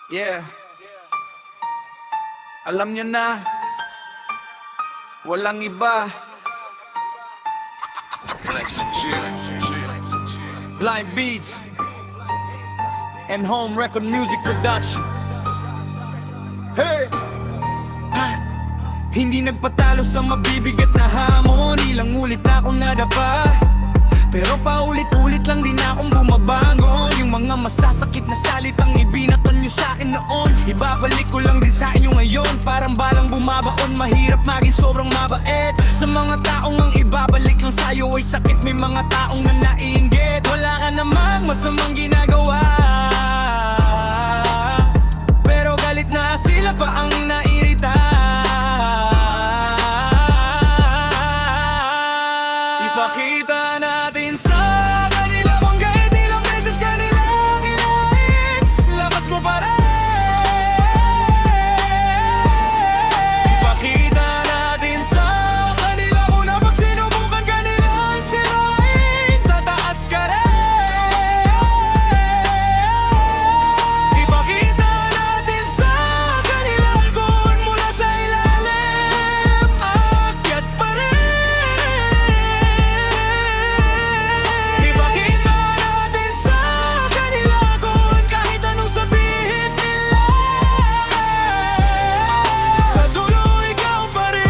Yeah. Alam nyo na, walang iba. Blind Beats and Home Record Music Production. Hey! Hindi nagpatalo sa mabibigat na hamon. Ilang ulit na akong nadapa, pero paulit-ulit lang din akong bumabangon. Yung mga masasakit na salitang ibinatan nyo sa'kin noon, ibabalik ko lang din sa inyo ngayon. Parang balang bumabaon, mahirap maging sobrang mabait. Sa mga taong ang ibabalik lang sa'yo ay sakit. May mga taong na naiinggit, wala ka namang masamang ginagawa, pero galit na sila pa ang nairita. Ipakita natin sa kanila kung kahit ilang beses kanila hilahin, lakas mo pa rin. Ipakita natin sa kanila kung na pag sinubukan kanilang sirain, tataas ka rin. Ipakita natin sa kanila kung mula sa ilalim, aakyat pa rin. Ipakita natin sa kanila kung kahit anong sabihin nila, sa dulo ikaw pa rin.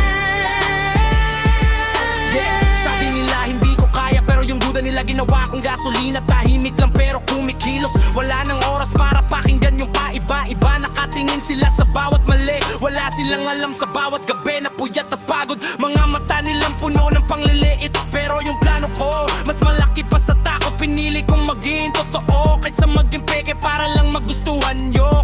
Yeah, sabi nila hindi ko kaya, pero yung duda nila ginawa kong gasolina. Tahimik lang pero kumikilos, wala nang oras para pakinggan yung paiba-iba. Nakatingin sila sa bawat mali, wala silang alam sa bawat gabi na puyat at pagod. Mga mata nilang puno ng pangliliit, pero yung plano ko mas malaki pa sa takot. Pinili kong maging totoo kaysa maging peke para lang magustuhan nyo.